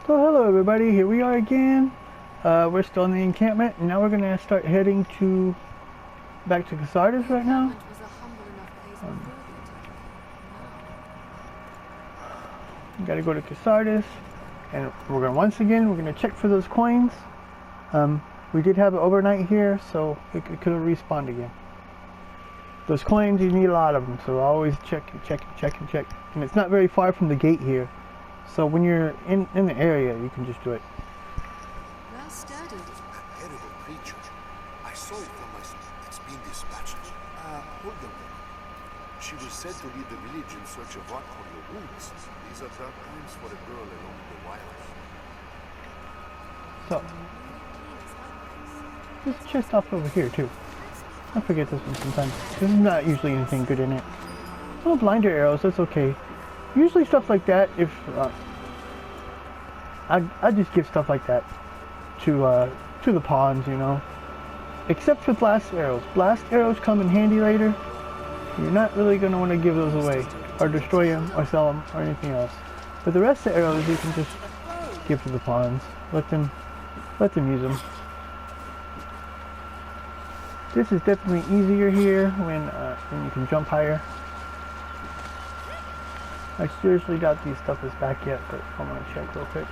So hello everybody, here we are again. We're still in the encampment, and now we're gonna start heading back to Cassardis right now. We gotta go to Cassardis, and once again we're gonna check for those coins. We did have it overnight here, so it could have respawned again. Those coins, you need a lot of them, so always check. And it's not very far from the gate here. So when you're in the area, you can just do it. Well studied. That terrible creature. I saw it from myself. It's been dispatched. Hold on. She was said to leave the village in search of what for your wounds. These are dark times for a girl alone in the wilds. So, there's a chest off over here too. I forget this one sometimes. There's not usually anything good in it. Oh, blinder arrows, that's okay. Usually stuff like that, if I just give stuff like that to the pawns, you know. Except for blast arrows. Blast arrows come in handy later. You're not really going to want to give those away, or destroy them, or sell them, or anything else. But the rest of the arrows you can just give to the pawns. Let them use them. This is definitely easier here when you can jump higher. I seriously doubt these stuff is back yet, but I'm gonna check real quick.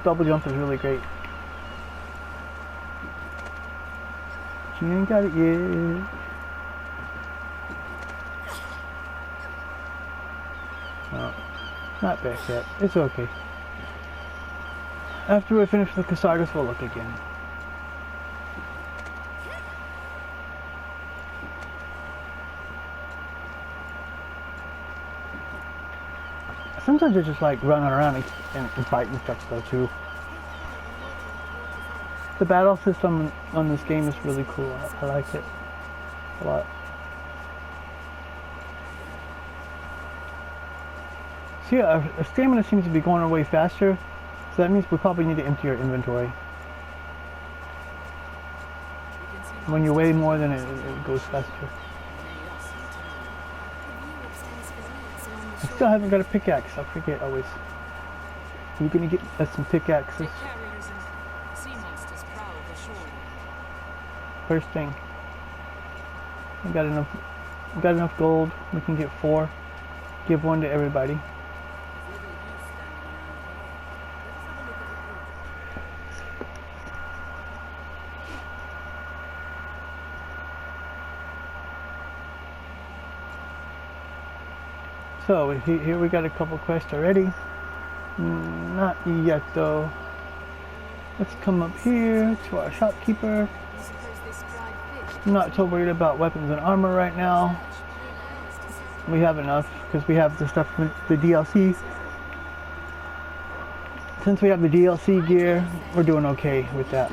Double jump is really great. She ain't got it yet. No, not back yet. It's okay. After we finish the Cassardis, we'll look again. Sometimes I just like running around and fighting stuff though too. The battle system on this game is really cool. I like it a lot. See, our stamina seems to be going away faster, so that means we probably need to empty our inventory. When you weigh more, then it goes faster. I still haven't got a pickaxe. I forget always. We're gonna get us some pickaxes. First thing. I got enough gold. We can get 4. Give 1 to everybody. So here we got a couple quests already. Not yet though. Let's come up here to our shopkeeper. I'm not so worried about weapons and armor right now. We have enough because we have the stuff with the DLC. Since we have the DLC gear, we're doing okay with that.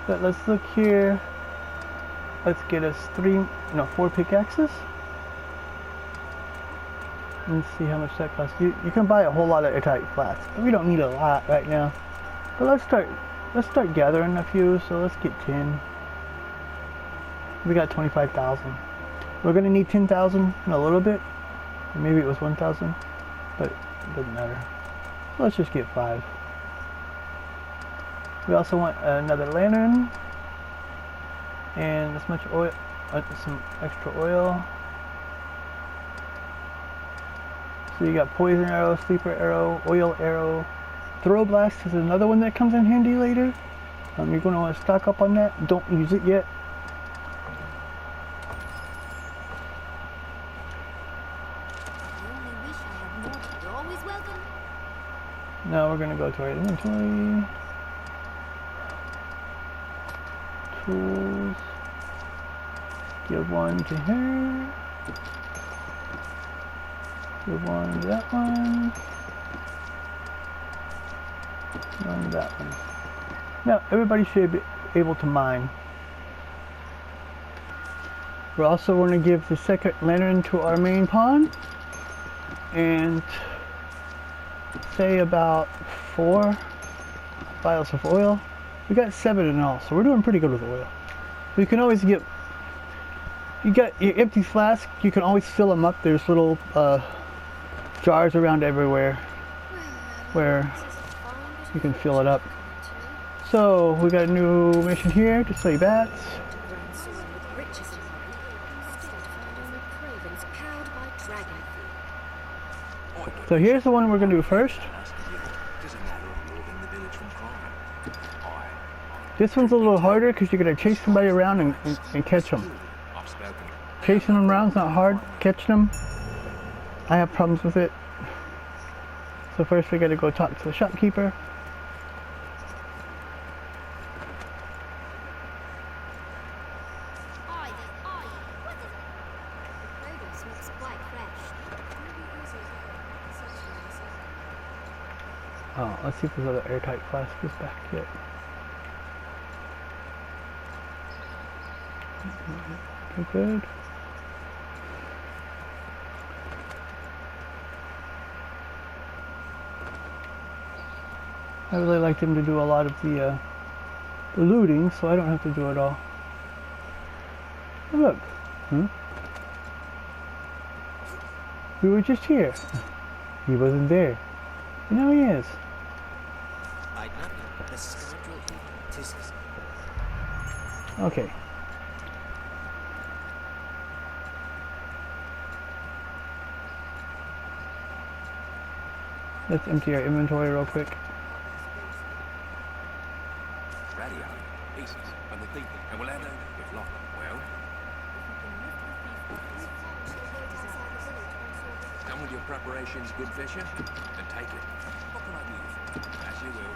But let's look here. Let's get us 4 pickaxes. Let's see how much that costs. You can buy a whole lot of airtight flats, but we don't need a lot right now. But let's start gathering a few. So let's get 10. We got 25,000. We're gonna need 10,000 in a little bit. Or maybe it was 1,000, but it doesn't matter. Let's just get 5. We also want another lantern and this much oil, some extra oil. So you got poison arrow, sleeper arrow, oil arrow. Throw blast is another one that comes in handy later. You're going to want to stock up on that. Don't use it yet. Now we're going to go to our inventory. Tools. Give 1 to her. Give 1 to that one. 1 to that one. Now everybody should be able to mine. We're also going to give the second lantern to our main pawn, and say about 4 vials of oil. We got 7 in all, so we're doing pretty good with oil. We can always get You got your empty flask, you can always fill them up. There's little jars around everywhere where you can fill it up. So we got a new mission here to slay bats. So here's the one we're going to do first. This one's a little harder because you're going to chase somebody around and catch them. Chasing them around is not hard. Catching them, I have problems with it. So first we got to go talk to the shopkeeper. Oh, let's see if there's other airtight flasks back yet. Okay, good. I really like them to do a lot of the looting, so I don't have to do it all. Oh, look. We were just here. He wasn't there. And now he is. Okay. Let's empty our inventory real quick. Radio, pieces, and the thing, and we'll have it with lock. Well, done with your preparations, good fisher? Then take it. What can I do? As you will.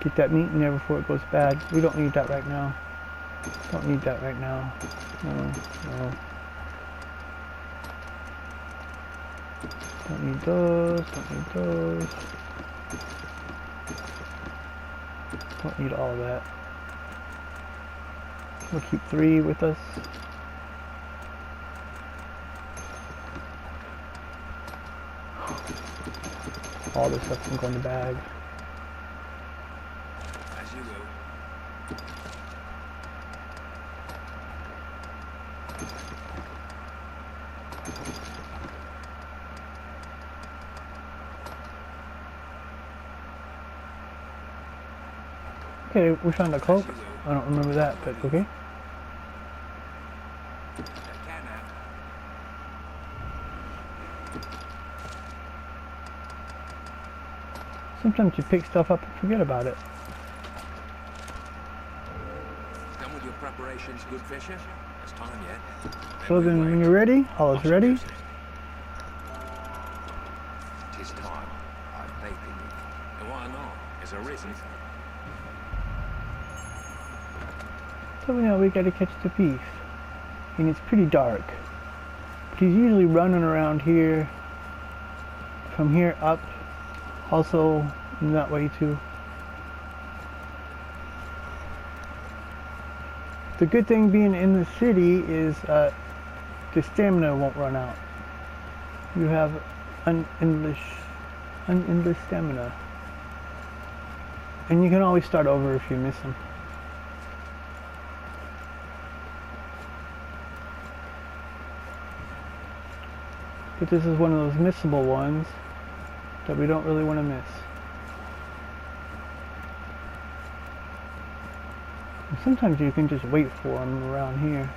Get that meat in there before it goes bad. We don't need that right now. Don't need that right now. No, no. Don't need those, don't need those. Don't need all of that. We'll keep 3 with us. All this stuff can go in the bag. As you will. Okay, we found a cloak. I don't remember that, but okay. Sometimes you pick stuff up and forget about it. Done with your preparations, good fisher? It's time yet. So then when you're ready, all is ready. Tis time. I've faith in you. And why not? There's a reason. So now we gotta catch the thief. And it's pretty dark. But he's usually running around here. From here up. Also in that way too. The good thing being in the city is the stamina won't run out. You have unendless stamina. And you can always start over if you miss them. But this is one of those missable ones that we don't really want to miss. And sometimes you can just wait for them around here.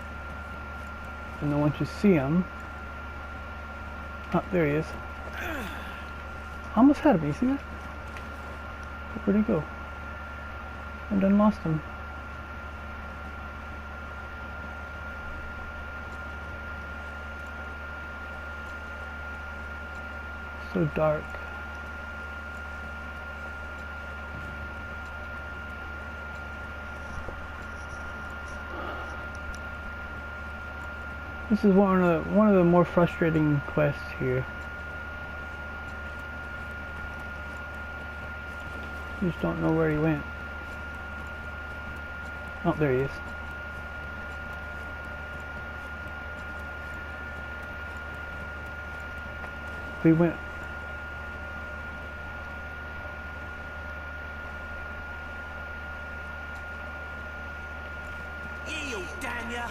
And then once you see them... Oh, there he is. Almost had him, you see that? Where'd he go? I done lost him. So dark. This is one of the more frustrating quests here. You just don't know where he went. Oh, there he is. We went. damn ya!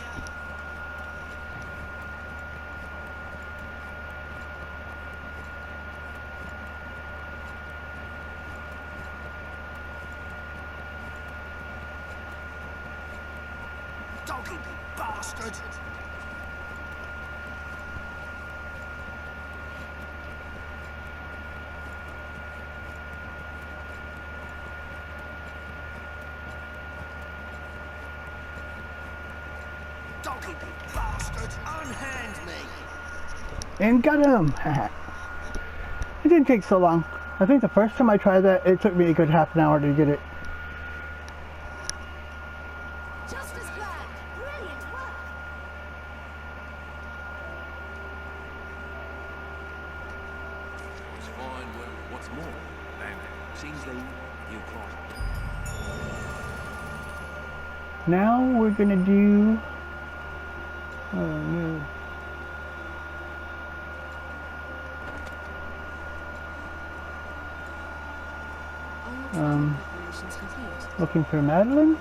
Doggy bastard! Doggy bastard! Unhand me! And got him! It didn't take so long. I think the first time I tried that, it took me a good half an hour to get it. Just as planned. Brilliant work. It's fine. Well, what's more, and seems they you caught. Now we're gonna do... Oh no. Preparations complete. Looking for Madeline.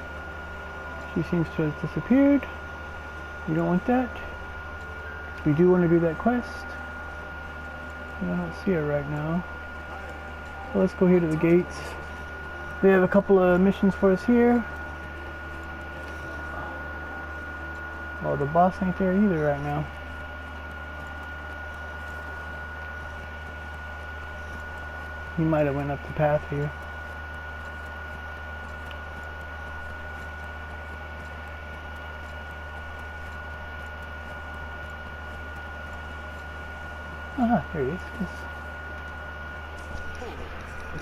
She seems to have disappeared. We don't want that. We do want to do that quest. I don't see her right now. So let's go here to the gates. They have a couple of missions for us here. Oh, the boss ain't there either right now. He might have went up the path here. There he is.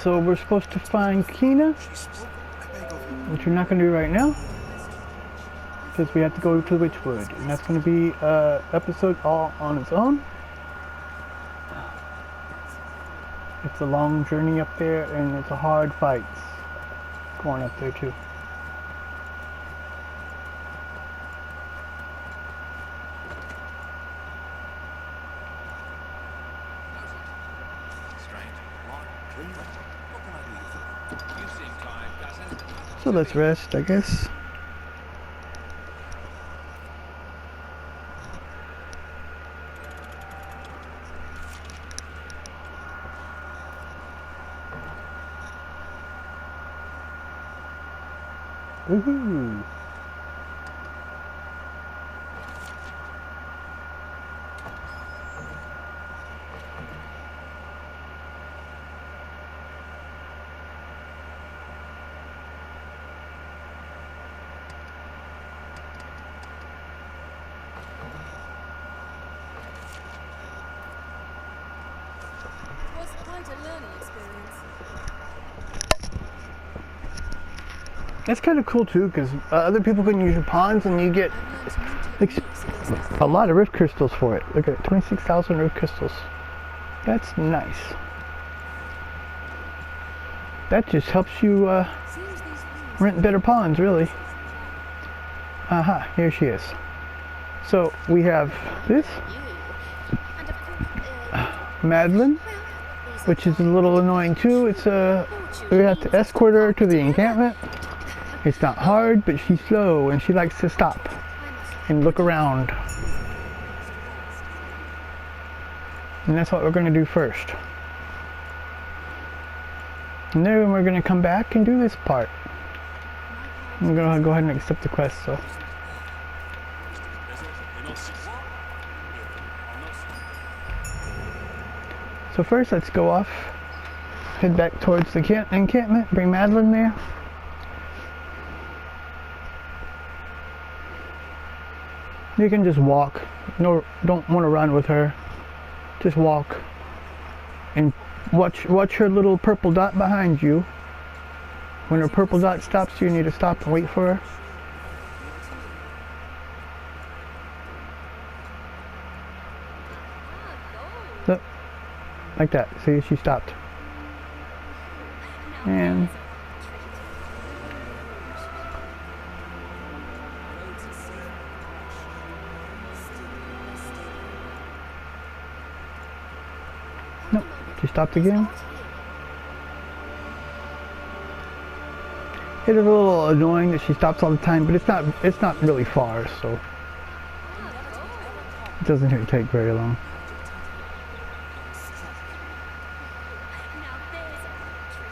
So we're supposed to find Kina, which we're not going to do right now, because we have to go to Witchwood, and that's going to be an episode all on its own. It's a long journey up there, and it's a hard fight going up there too. So let's rest, I guess. Woohoo! Quite a learning experience. That's kind of cool too, because other people can use your pawns and you get like, a lot of rift crystals for it. Look at it, 26,000 rift crystals. That's nice. That just helps you rent better pawns, really. Aha, here she is. So we have this Madeline, which is a little annoying too. It's we have to escort her to the encampment. It's not hard, but she's slow and she likes to stop and look around. And that's what we're going to do first. And then we're going to come back and do this part. I'm going to go ahead and accept the quest. So first, let's go off, head back towards the encampment, bring Madeline there. You can just walk. No, don't want to run with her. Just walk and watch her little purple dot behind you. When her purple dot stops, you need to stop and wait for her. Look, like that. See, she stopped. And nope, she stopped again. It is a little annoying that she stops all the time, but it's not really far, so it doesn't take very long. Now there's a treat.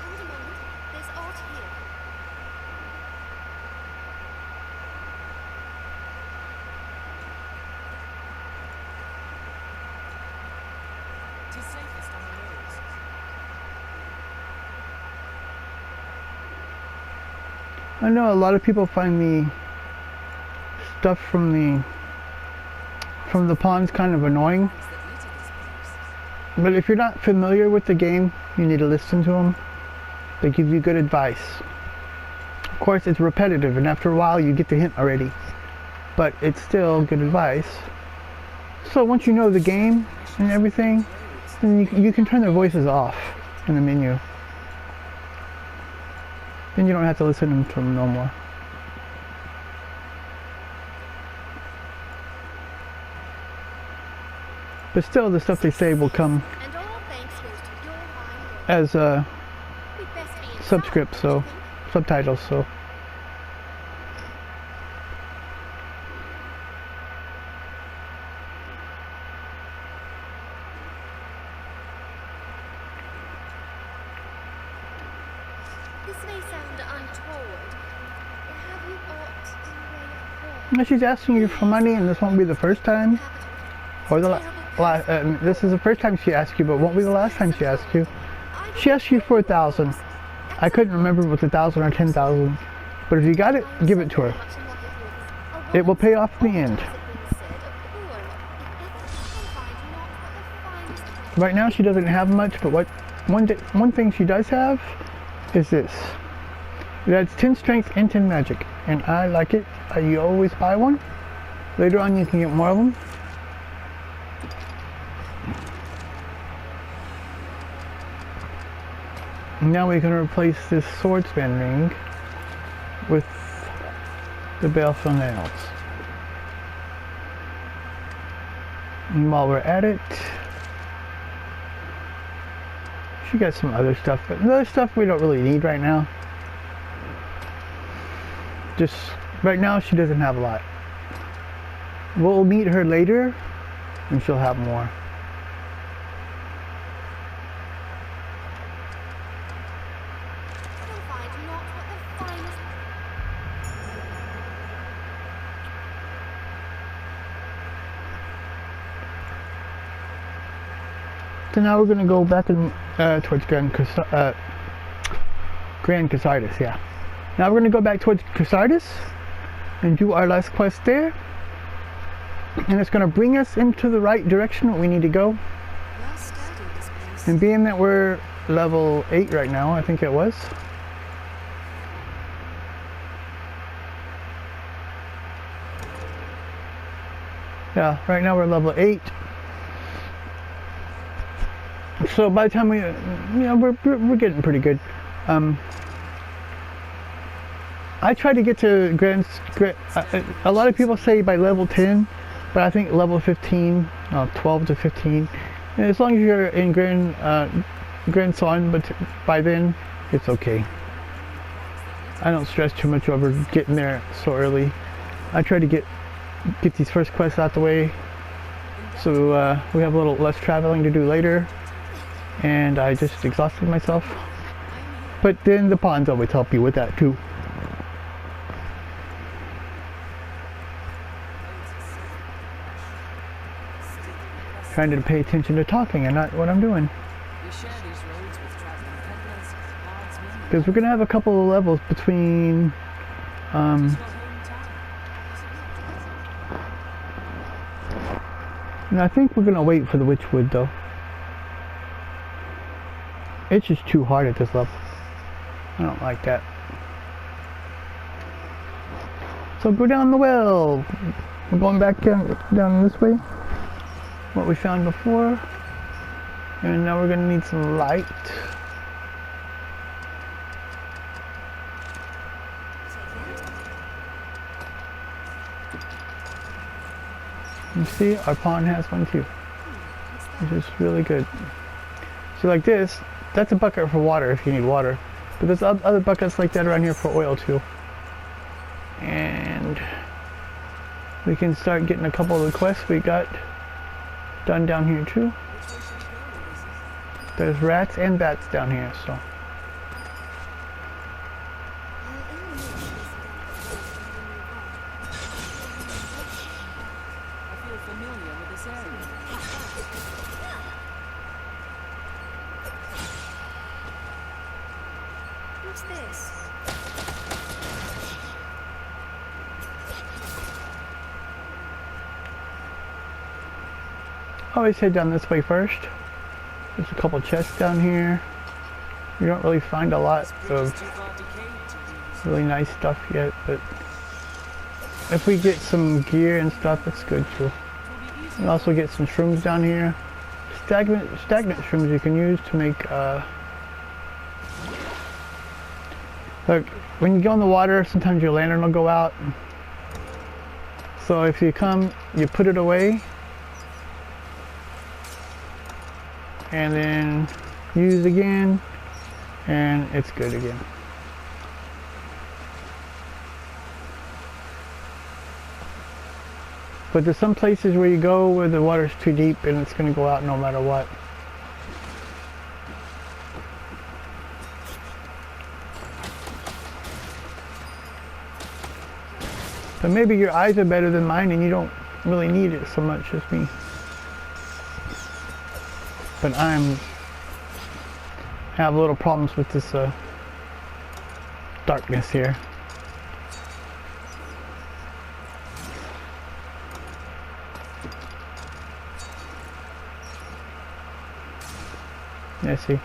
Hold a moment. There's art here. Tis safest on the roads. I know a lot of people find the stuff from the ponds kind of annoying, That lead to this place. but if you're not familiar with the game, you need to listen to them. They give you good advice. Of course, it's repetitive, and after a while, you get the hint already, but it's still good advice. So once you know the game and everything, then you can turn their voices off in the menu. Then you don't have to listen to them no more. But still, the stuff they say will come And all thanks goes to your fine work. as We'd best be inside, subscripts, so don't you think? subtitles. So This may sound untoward. Have you aught in the way of now she's asking you for money, and this won't be the first time, capital? or this is the first time she asked you, but won't be the last time she asked you. She asked you for 1,000. I couldn't remember if it was 1,000 or 10,000, but if you got it, give it to her. It will pay off in the end. Right now she doesn't have much, but one thing she does have is this. It adds 10 strength and 10 magic, and I like it. You always buy one. Later on you can get more of them. Now we can replace this swordsman ring with the baleful nails. And while we're at it, she got some other stuff, but the other stuff we don't really need right now. Just right now she doesn't have a lot. We'll meet her later and she'll have more. So now we're gonna go back in, towards Grand Cassardis, yeah. Now we're gonna go back towards Cassardis and do our last quest there. And it's gonna bring us into the right direction we need to go. Well sturdy, this place. And being that we're level 8 right now, I think it was. Yeah, right now we're level 8. So by the time we, we're getting pretty good. I try to get to a lot of people say by level 10, but I think level 15, 12 to 15. And as long as you're in Grand Son, but by then it's okay. I don't stress too much over getting there so early. I try to get these first quests out the way, so we have a little less traveling to do later. And I just exhausted myself. But then the ponds always help you with that too. Trying to pay attention to talking and not what I'm doing. We share these roads with traveling peddlers, guardsmen, Because we're gonna have a couple of levels between your hometown. and I think we're gonna wait for the Witchwood though. It's just too hard at this level. I don't like that. So go down the well. We're going back down this way. What we found before. And now we're gonna need some light. You see, our pawn has one too. which is really good. So like this, that's a bucket for water if you need water. But there's other buckets like that around here for oil too. And we can start getting a couple of the quests we got done down here too. There's rats and bats down here, so. I feel familiar with this area. What's this? Always head down this way first. There's a couple chests down here. You don't really find a lot of really nice stuff yet, but if we get some gear and stuff, it's good too. And also get some shrooms down here. Stagnant shrooms you can use to make look, when you go in the water, sometimes your lantern will go out. So if you come, you put it away and then use again, and it's good again. But there's some places where you go where the water's too deep and it's going to go out no matter what. But maybe your eyes are better than mine and you don't really need it so much as me. But I have little problems with this darkness here. Yeah, see,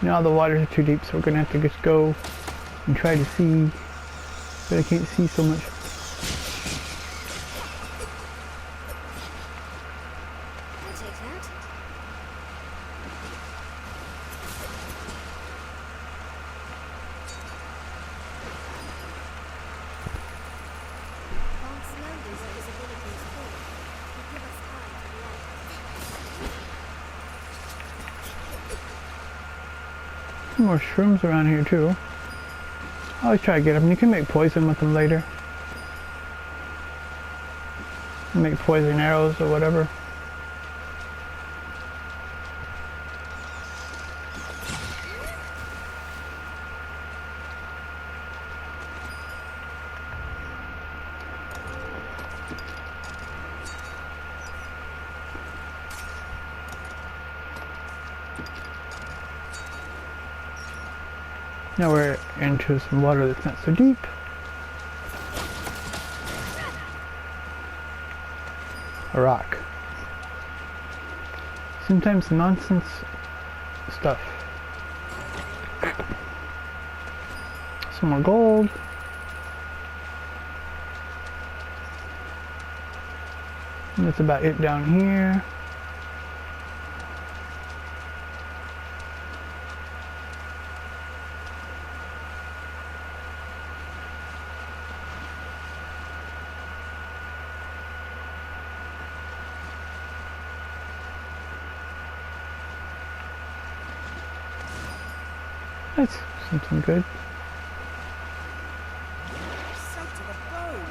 now the waters are too deep, so we're gonna have to just go and try to see, but I can't see so much. I'll take that. While slowly so visibility is full, will give us time to react. More shrooms around here too. I always try to get them. You can make poison with them later. Make poison arrows or whatever. Now we're into some water that's not so deep. A rock. Sometimes nonsense stuff. Some more gold. And that's about it down here. That's something good. So to the bone.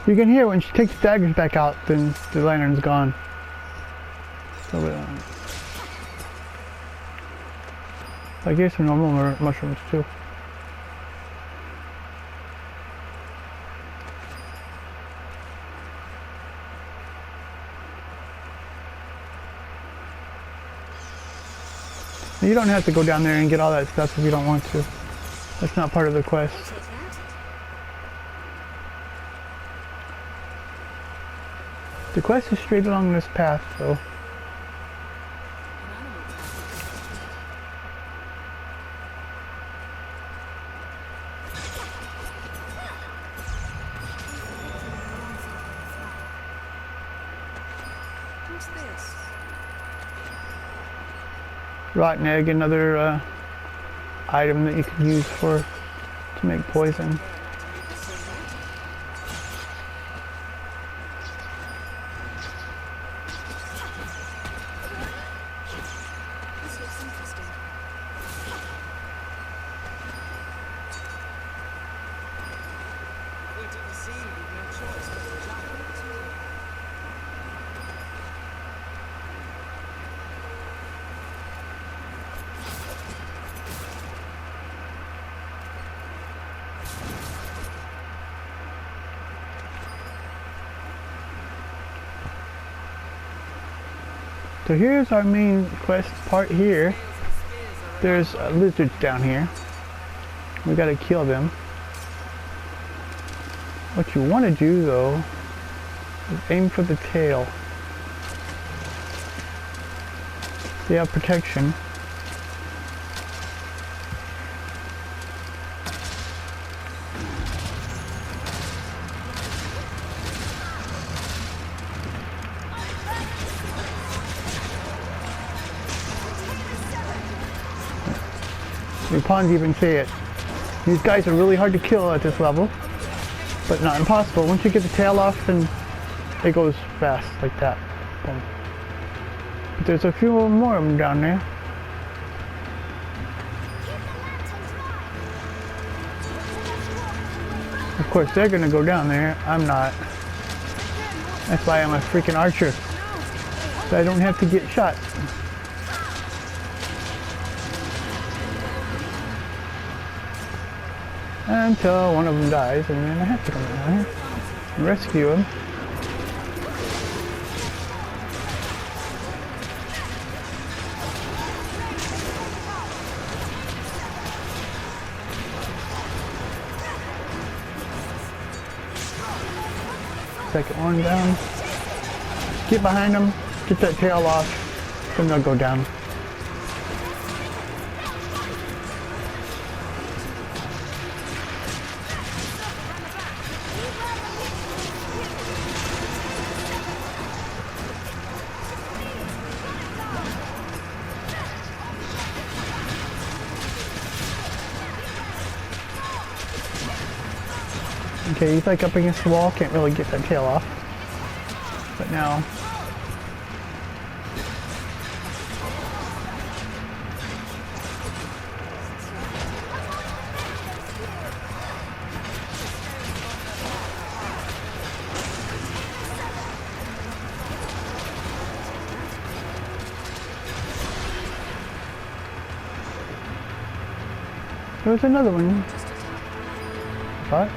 You can hear when she takes the daggers back out, then the lantern's gone. So I guess some normal mushrooms too. You don't have to go down there and get all that stuff if you don't want to. That's not part of the quest. I'll take that. The quest is straight along this path, so. What's this? Rotten egg, another item that you can use to make poison. This looks interesting. If we're to the sea, we've no choice but to jump. So here's our main quest part here. There's lizards down here. We gotta kill them. What you want to do though is aim for the tail. They have protection. Your pawns even say it. These guys are really hard to kill at this level, but not impossible. Once you get the tail off, then it goes fast like that. Boom. But there's a few more of them down there. Of course, they're gonna go down there. I'm not. That's why I'm a freaking archer, so I don't have to get shot. Until one of them dies, and then I have to come down here and rescue him. Second one down. Get behind them, get that tail off, then they'll go down. Okay, he's like up against the wall, can't really get that tail off. But now... There's another one. What?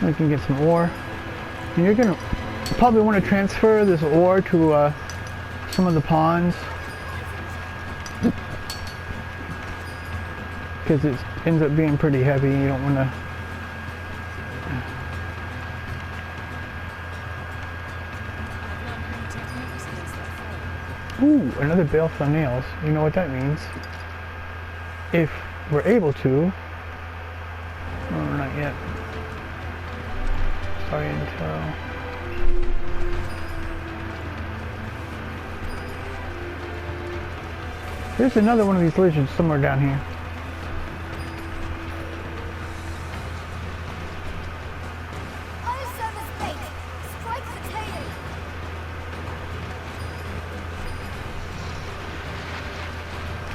We can get some ore. And you're gonna probably want to transfer this ore to some of the ponds, because it ends up being pretty heavy. You don't want to. Ooh, another bale for nails. You know what that means? If we're able to. Oh, not yet. Sorry, until... There's another one of these lizards somewhere down here.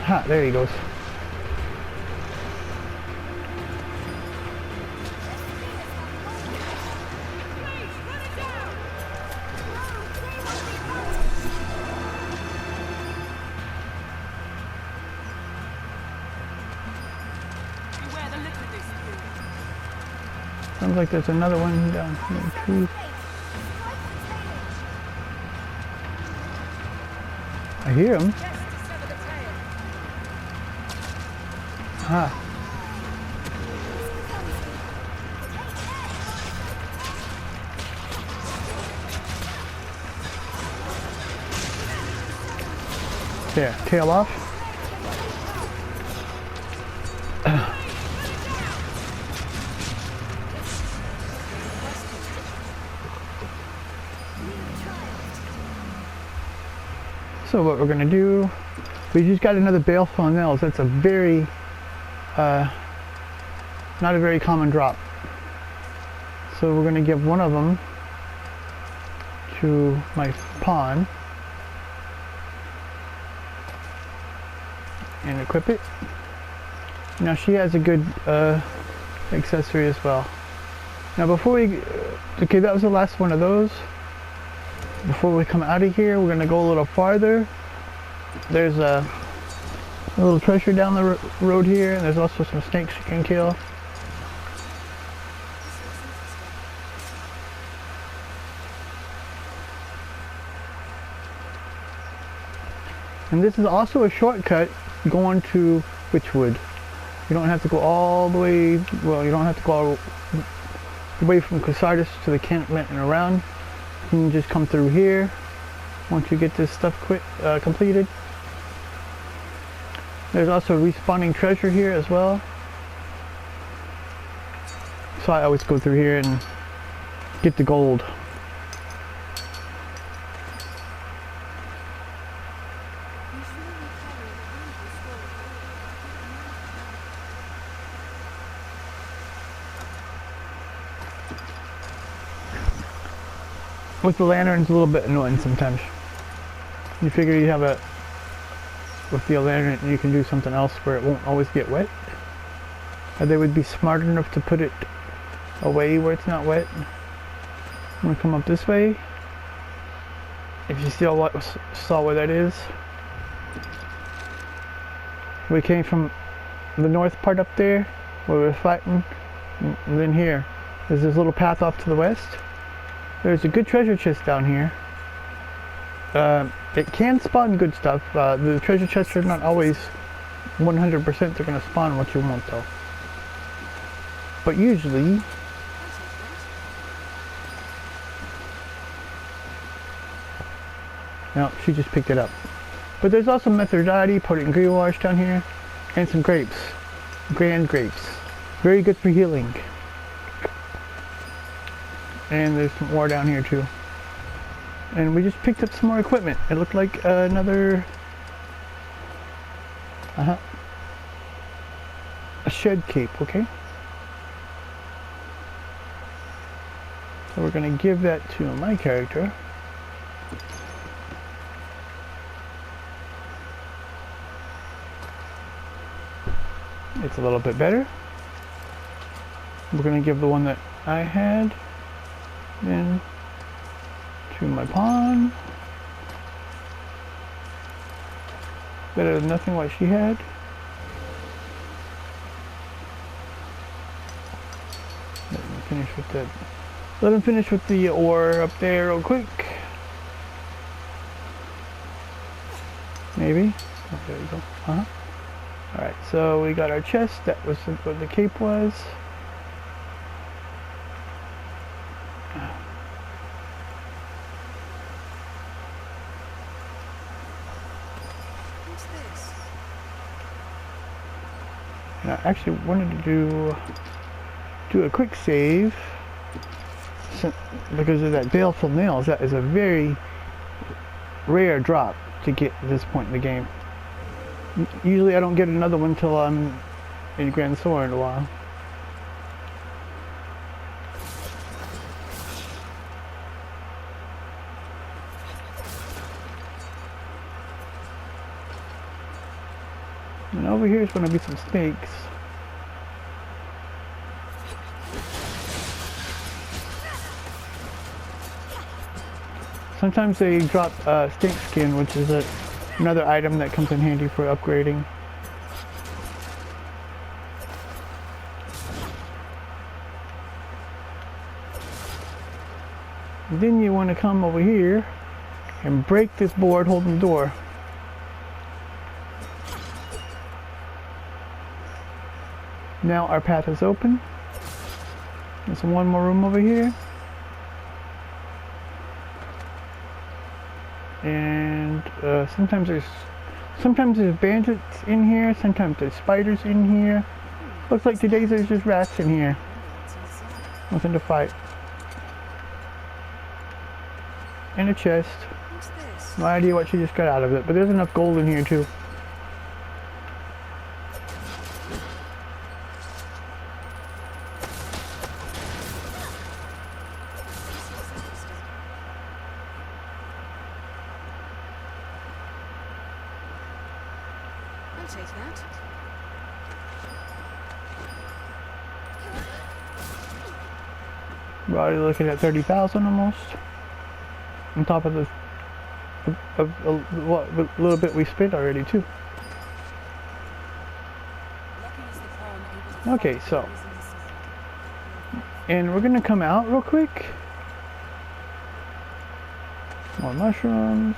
Ha, there he goes. Sounds like there's another one down here too. I hear him. Ah. There, tail off. also what we're gonna do, we just got another bale full of nails. That's a very, not a very common drop. So we're gonna give one of them to my pawn and equip it. Now she has a good accessory as well. Now before we, okay, that was the last one of those. Before we come out of here, we're gonna go a little farther. There's a little treasure down the road here, and there's also some snakes you can kill. And this is also a shortcut going to Witchwood. You don't have to go all the way, well, you don't have to go all the way from Cassardis to the campment and around. You can just come through here once you get this stuff completed. There's also respawning treasure here as well. So I always go through here and get the gold. With the lantern, it's a little bit annoying sometimes. You figure you have a, with the lantern you can do something else where it won't always get wet. Or they would be smart enough to put it away where it's not wet. I'm gonna come up this way. If you saw where that is. We came from the north part up there where we were fighting. And then here, there's this little path off to the west. There's a good treasure chest down here. It can spawn good stuff. The treasure chests are not always 100% they're going to spawn what you want though. But usually... No, she just picked it up. But there's also Metherdati, potent greenwash down here. And some grapes. Grand grapes. Very good for healing. And there's some ore down here too. And we just picked up some more equipment. It looked like another a shed cape, okay? So we're gonna give that to my character. It's a little bit better. We're gonna give the one that I had then to my pawn. Better than nothing what she had. Let me finish with that. Let him finish with the ore up there real quick. Maybe. Oh, there we go. Alright, so we got our chest. That was what the cape was. And I actually wanted to do a quick save because of that baleful nails. That is a very rare drop to get at this point in the game. Usually I don't get another one until I'm in Grand Sora in a while. And over here is going to be some snakes. Sometimes they drop snake skin, which is another item that comes in handy for upgrading. And then you want to come over here and break this board holding the door. Now our path is open. There's one more room over here. And sometimes there's bandits in here, sometimes there's spiders in here. Looks like today there's just rats in here. Nothing to fight. And a chest. What's this? No idea what she just got out of it, but there's enough gold in here too. I'll take that. We're already looking at 30,000 almost. On top of the what little bit we spent already too. Lucky is the pawn able to Okay, find so the reason to see. and we're gonna come out real quick. More mushrooms.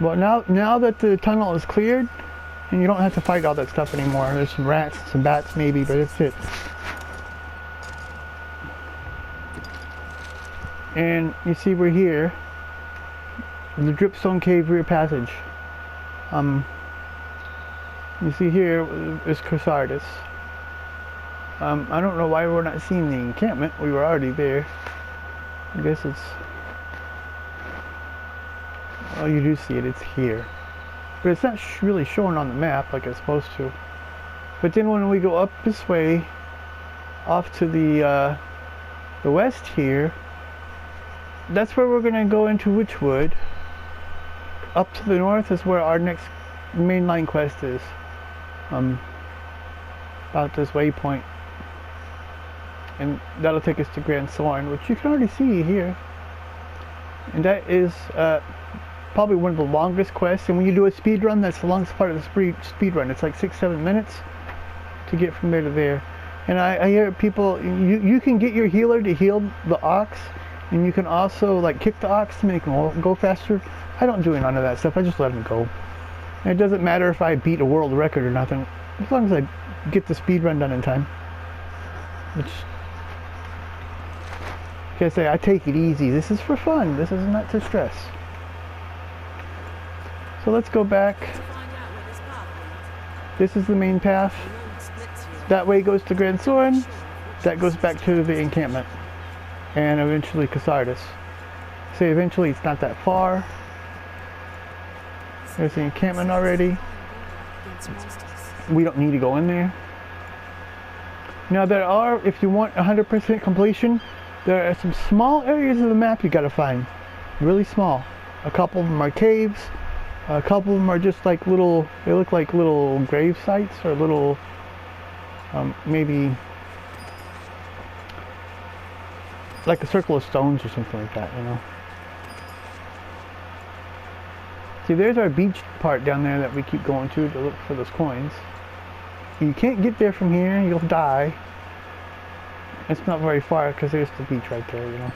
Well, now that the tunnel is cleared, and you don't have to fight all that stuff anymore. There's some rats, some bats maybe, but that's it. And you see we're here, the Dripstone Cave rear passage. You see here is Cassardis. I don't know why we're not seeing the encampment. We were already there. I guess it's... Oh, you do see it. It's here. But it's not really showing on the map like it's supposed to. But then when we go up this way, off to the west here, that's where we're going to go into Witchwood. Up to the north is where our next mainline quest is. About this waypoint. And that'll take us to Grand Soren, which you can already see here. And that is probably one of the longest quests. And when you do a speed run, that's the longest part of the speed run. It's like 6-7 minutes to get from there to there. And I hear people, you can get your healer to heal the ox, and you can also like kick the ox to make him go faster. I don't do none of that stuff. I just let him go. And it doesn't matter if I beat a world record or nothing, as long as I get the speed run done in time. Which, like I say, I take it easy. This is for fun. This is not to stress. So let's go back. To find out where this path leads. This is the main path. The road splits here. That way goes to Grand Soren. That goes back to the encampment. And eventually Cassardis. Say eventually, it's not that far. There's the encampment already. Against monsters. We don't need to go in there. Now there are, if you want 100% completion, there are some small areas of the map you gotta find. Really small. A couple of them are caves. A couple of them are just like little, they look like little grave sites or little, maybe like a circle of stones or something like that, you know. See, there's our beach part down there that we keep going to look for those coins. You can't get there from here, you'll die. It's not very far because there's the beach right there, you know.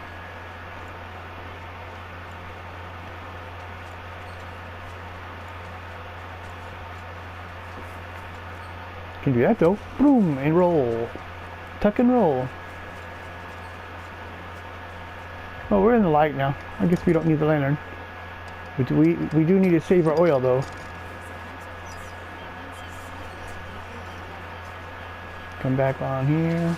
You can do that though. Boom, and roll. Tuck and roll. Oh, we're in the light now. I guess we don't need the lantern. But we do need to save our oil though. Come back on here.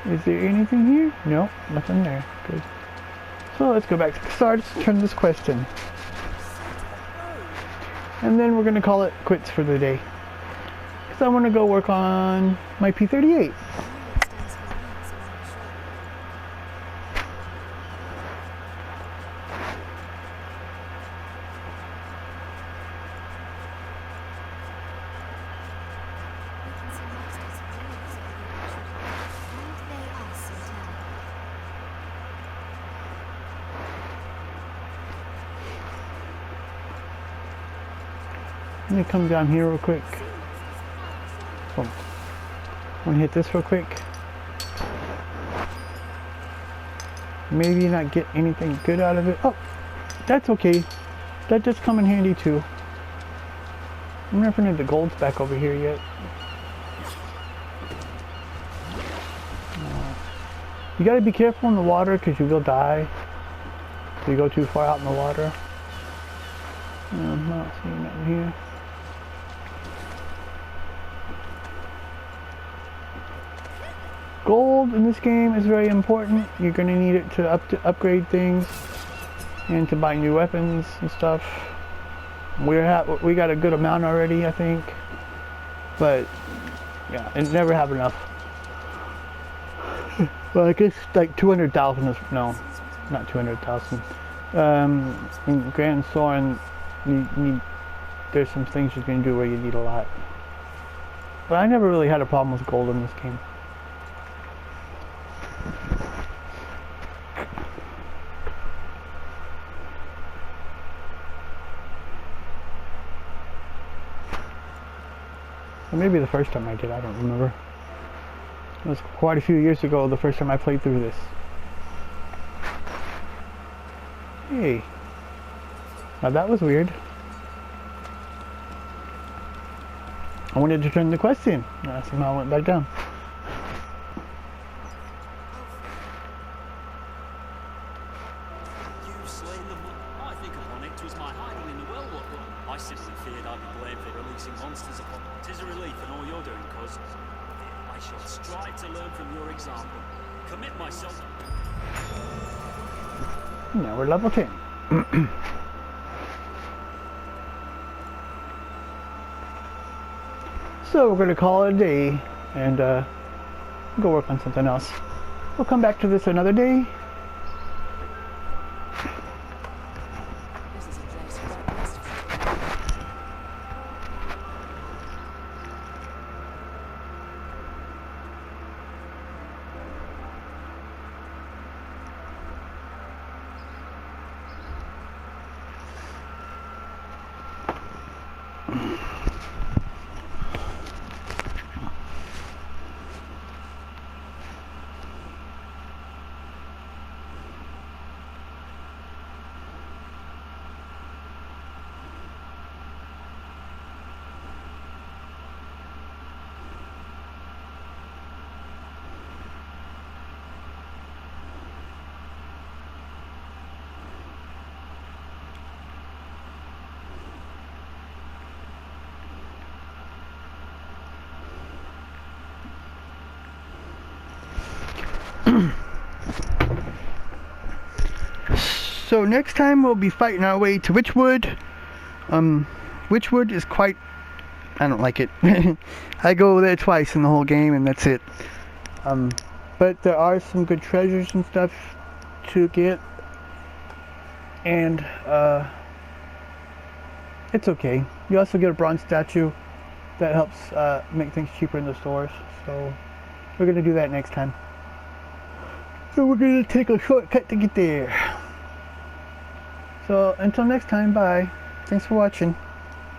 Is there anything here? No, nothing there. Good. So let's go back to Cassardis, turn this quest in. And then we're going to call it quits for the day. Because I want to go work on my P38. Let me come down here real quick. Oh. I'm gonna hit this real quick. Maybe not get anything good out of it. Oh, that's okay. That does come in handy too. I'm not putting the golds back over here yet. You gotta be careful in the water because you will die if you go too far out in the water. I'm not seeing nothing here. Gold in this game is very important. You're gonna need it to upgrade things and to buy new weapons and stuff. We got a good amount already, I think, but yeah, and never have enough. Well, I guess like 200,000 is no, not 200,000. In Grand Soren, you need. There's some things you can do where you need a lot, but I never really had a problem with gold in this game. Or maybe the first time I did, I don't remember. It was quite a few years ago, the first time I played through this. Hey. Now that was weird. I wanted to turn the quest in. Somehow I went back down. You've slain them. I think upon it was my hiding in the well. I simply feared I'd be blamed for releasing monsters upon. 'Tis a relief in all you're doing, cuz I shall strive to learn from your example. Commit myself. Now we're level 10. So we're gonna call it a day and go work on something else. We'll come back to this another day. This is a place quite restful. So next time we'll be fighting our way to Witchwood. Witchwood is quite... I don't like it. I go there twice in the whole game and that's it. But there are some good treasures and stuff to get. And it's okay. You also get a bronze statue that helps make things cheaper in the stores. So we're going to do that next time. So we're going to take a shortcut to get there. So until next time, bye. Thanks for watching.